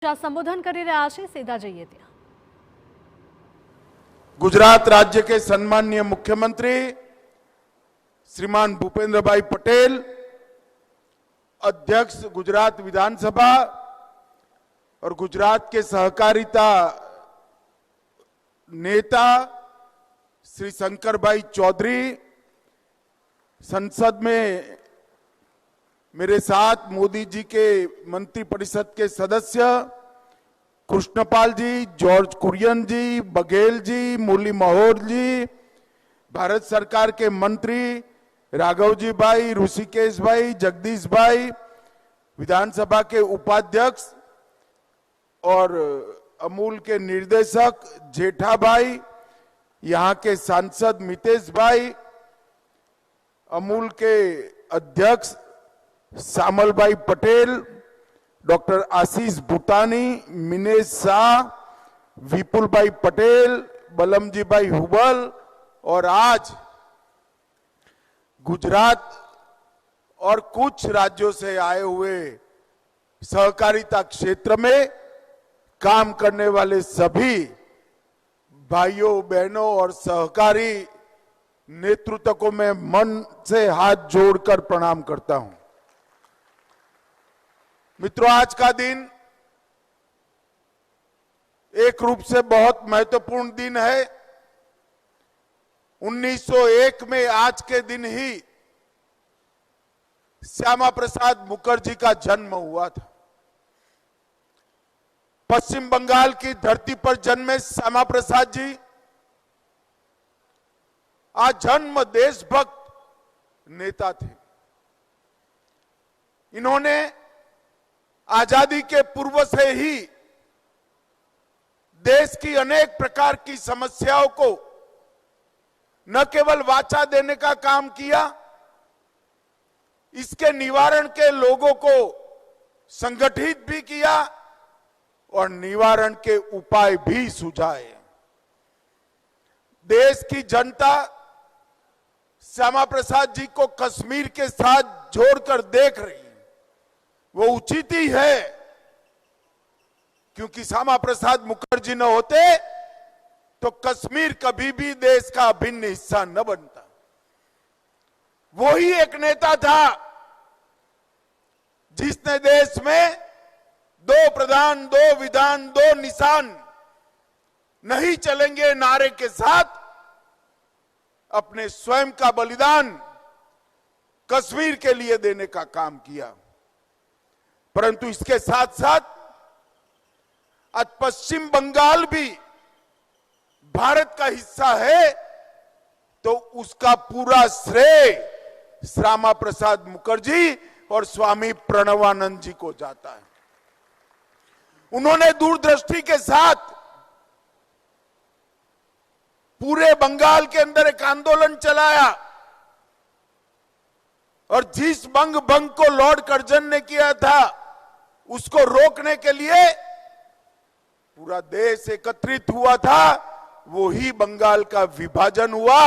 संबोधन કરી રહ્યા છે સીધા જઈએ ત્યાં। गुजरात राज्य के सम्माननीय मुख्यमंत्री श्रीमान भूपेंद्र भाई पटेल, अध्यक्ष गुजरात विधानसभा और गुजरात के सहकारिता नेता श्री शंकर भाई चौधरी, संसद में मेरे साथ मोदी जी के मंत्रिपरिषद के सदस्य कृष्णपाल जी, जॉर्ज कुरियन जी, बघेल जी, मुरली मनोहर जी, भारत सरकार के मंत्री राघव जी भाई, ऋषिकेश भाई, जगदीश भाई, विधानसभा के उपाध्यक्ष और अमूल के निर्देशक जेठा भाई, यहाँ के सांसद मितेश भाई, अमूल के अध्यक्ष सामल भाई पटेल, डॉक्टर आशीष भूटानी, मिनेश शाह, विपुल भाई पटेल, बलमजी भाई हुबल और आज गुजरात और कुछ राज्यों से आए हुए सहकारिता क्षेत्र में काम करने वाले सभी भाइयों बहनों और सहकारी नेतृत्व को मैं मन से हाथ जोड़कर प्रणाम करता हूं। मित्रों, आज का दिन एक रूप से बहुत महत्वपूर्ण दिन है। 1901 में आज के दिन ही श्यामा प्रसाद मुखर्जी का जन्म हुआ था। पश्चिम बंगाल की धरती पर जन्मे श्यामा प्रसाद जी आज जन्म देशभक्त नेता थे। इन्होंने आजादी के पूर्व से ही देश की अनेक प्रकार की समस्याओं को न केवल वाचा देने का काम किया, इसके निवारण के लोगों को संगठित भी किया और निवारण के उपाय भी सुझाए। देश की जनता श्यामा प्रसाद जी को कश्मीर के साथ जोड़कर देख रही है। वो उचित ही है, क्योंकि श्यामा प्रसाद मुखर्जी न होते तो कश्मीर कभी भी देश का अभिन्न हिस्सा न बनता। वो ही एक नेता था जिसने देश में 2 प्रधान, 2 विधान, 2 निशान नहीं चलेंगे नारे के साथ अपने स्वयं का बलिदान कश्मीर के लिए देने का काम किया। परंतु इसके साथ साथ आज पश्चिम बंगाल भी भारत का हिस्सा है, तो उसका पूरा श्रेय श्यामा प्रसाद मुखर्जी और स्वामी प्रणवानंद जी को जाता है। उन्होंने दूरदृष्टि के साथ पूरे बंगाल के अंदर एक आंदोलन चलाया और जिस भंग को लॉर्ड कर्जन ने किया था उसको रोकने के लिए पूरा देश एकत्रित हुआ था। वो ही बंगाल का विभाजन हुआ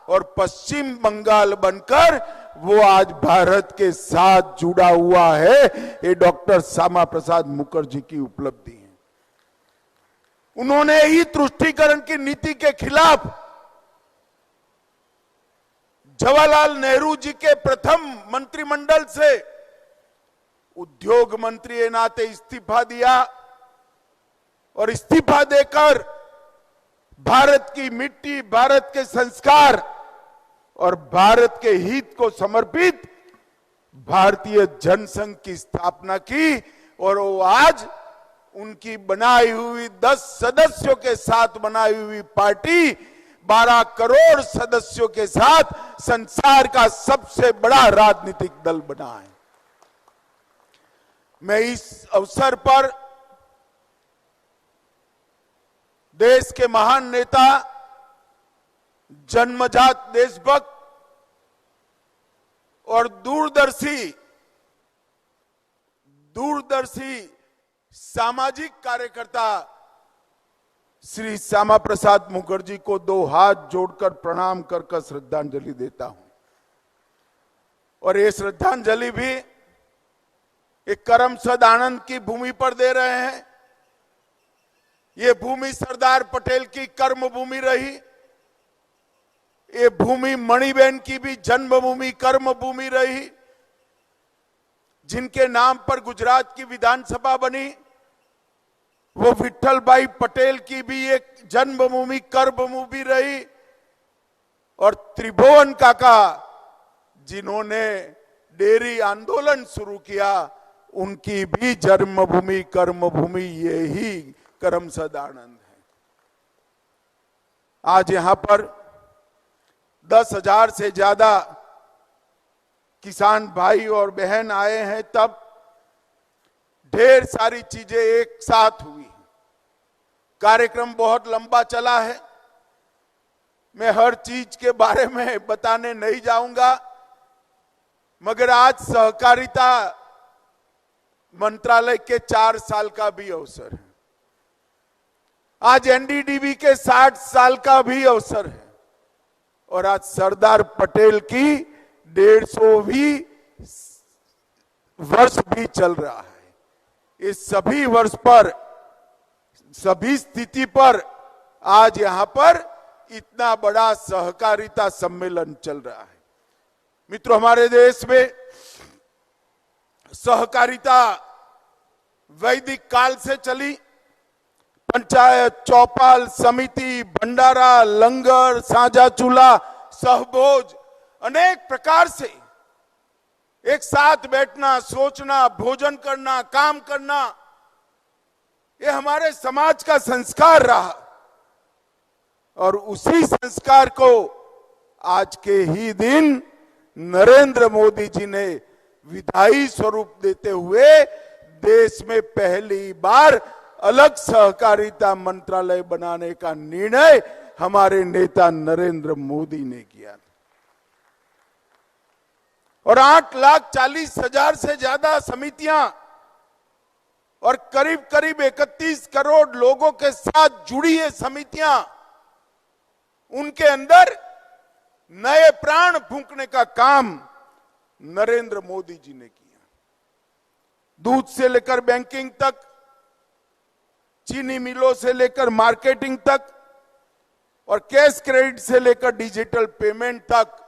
और पश्चिम बंगाल बनकर वो आज भारत के साथ जुड़ा हुआ है। ये डॉक्टर श्यामा प्रसाद मुखर्जी की उपलब्धि है। उन्होंने ही तुष्टीकरण की नीति के खिलाफ जवाहरलाल नेहरू जी के प्रथम मंत्रिमंडल से उद्योग मंत्री के नाते इस्तीफा दिया और इस्तीफा देकर भारत की मिट्टी, भारत के संस्कार और भारत के हित को समर्पित भारतीय जनसंघ की स्थापना की और वो आज उनकी बनाई हुई 10 सदस्यों के साथ बनाई हुई पार्टी 12 करोड़ सदस्यों के साथ संसार का सबसे बड़ा राजनीतिक दल बना है। मैं इस अवसर पर देश के महान नेता, जन्मजात देशभक्त और दूरदर्शी सामाजिक कार्यकर्ता श्री श्यामा प्रसाद मुखर्जी को 2 हाथ जोड़कर प्रणाम कर श्रद्धांजलि देता हूं। और ये श्रद्धांजलि भी एक करमसद आनंद की भूमि पर दे रहे हैं। ये भूमि सरदार पटेल की कर्म भूमि रही। ये भूमि मणिबेन की भी जन्मभूमि कर्म भूमि रही। जिनके नाम पर गुजरात की विधानसभा बनी, वो विठल भाई पटेल की भी एक जन्मभूमि कर्म भूमि रही। और त्रिभुवन काका जिन्होंने डेयरी आंदोलन शुरू किया, उनकी भी जन्मभूमि कर्म भूमि यही करमसद आनंद है। आज यहां पर 10,000 से ज्यादा किसान भाई और बहन आए हैं, तब ढेर सारी चीजें एक साथ हुई। कार्यक्रम बहुत लंबा चला है, मैं हर चीज के बारे में बताने नहीं जाऊंगा, मगर आज सहकारिता मंत्रालय के 4 साल का भी अवसर है। आज एनडीडीबी के 60 साल का भी अवसर है। और आज सरदार पटेल की 150वीं वर्ष भी चल रहा है। इस सभी वर्ष पर, सभी स्थिति पर आज यहां पर इतना बड़ा सहकारिता सम्मेलन चल रहा है। मित्रों, हमारे देश में सहकारिता वैदिक काल से चली। पंचायत, चौपाल, समिति, भंडारा, लंगर, साझा चूल्हा, सहभोज, अनेक प्रकार से एक साथ बैठना, सोचना, भोजन करना, काम करना, ये हमारे समाज का संस्कार रहा। और उसी संस्कार को आज के ही दिन नरेंद्र मोदी जी ने विधायी स्वरूप देते हुए देश में पहली बार अलग सहकारिता मंत्रालय बनाने का निर्णय हमारे नेता नरेंद्र मोदी ने किया। और 8,40,000 से ज्यादा समितियां और करीब करीब 31 करोड़ लोगों के साथ जुड़ी ये समितियां, उनके अंदर नए प्राण फूंकने का काम नरेंद्र मोदी जी ने किया। दूध से लेकर बैंकिंग तक, चीनी मिलों से लेकर मार्केटिंग तक, और कैश क्रेडिट से लेकर डिजिटल पेमेंट तक,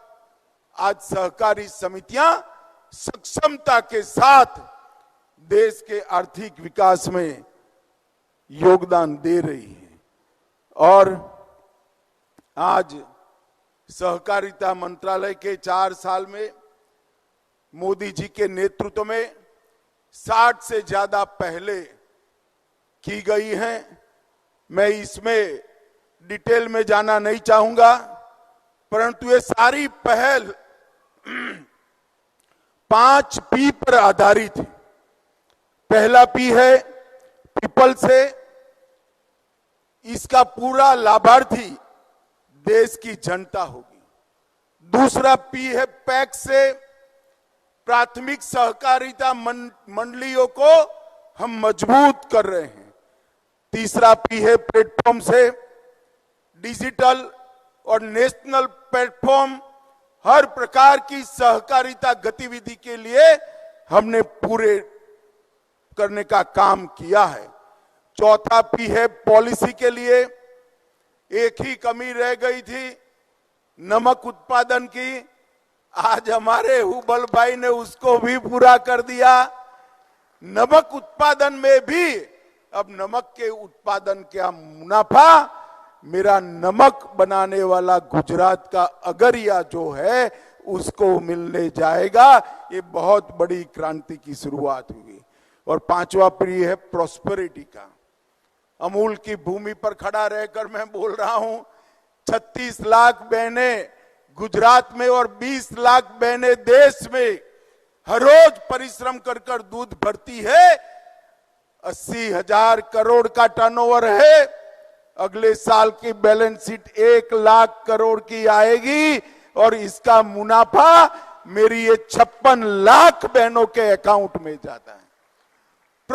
आज सहकारी समितियां सक्षमता के साथ देश के आर्थिक विकास में योगदान दे रही है। और आज सहकारिता मंत्रालय के 4 साल में मोदी जी के नेतृत्व में 60 से ज्यादा पहले की गई हैं। मैं इसमें डिटेल में जाना नहीं चाहूंगा, परंतु ये सारी पहल 5 पी पर आधारित है। पहला पी है पीपल से, इसका पूरा लाभार्थी देश की जनता होगी। दूसरा पी है पैक्स से, प्राथमिक सहकारिता मंडलियों को हम मजबूत कर रहे हैं। तीसरा पी है प्लेटफॉर्म से, डिजिटल और नेशनल प्लेटफॉर्म, हर प्रकार की सहकारिता गतिविधि के लिए हमने पूरे करने का काम किया है। चौथा पी है पॉलिसी के लिए। एक ही कमी रह गई थी, नमक उत्पादन की। आज हमारे हुबल भाई ने उसको भी पूरा कर दिया। नमक उत्पादन में भी अब नमक के उत्पादन का मुनाफा मेरा नमक बनाने वाला गुजरात का अगरिया जो है उसको मिलने जाएगा। ये बहुत बड़ी क्रांति की शुरुआत हुई। और 5वां पी है प्रॉस्पेरिटी का। अमूल की भूमि पर खड़ा रहकर मैं बोल रहा हूं, 36 लाख बहनें गुजरात में और 20 लाख बहनें देश में हर रोज परिश्रम कर कर दूध भरती है। 80,000 करोड़ का टर्नओवर है। अगले साल की बैलेंस शीट 1 लाख करोड़ की आएगी और इसका मुनाफा मेरी ये 56 लाख बहनों के अकाउंट में जाता है।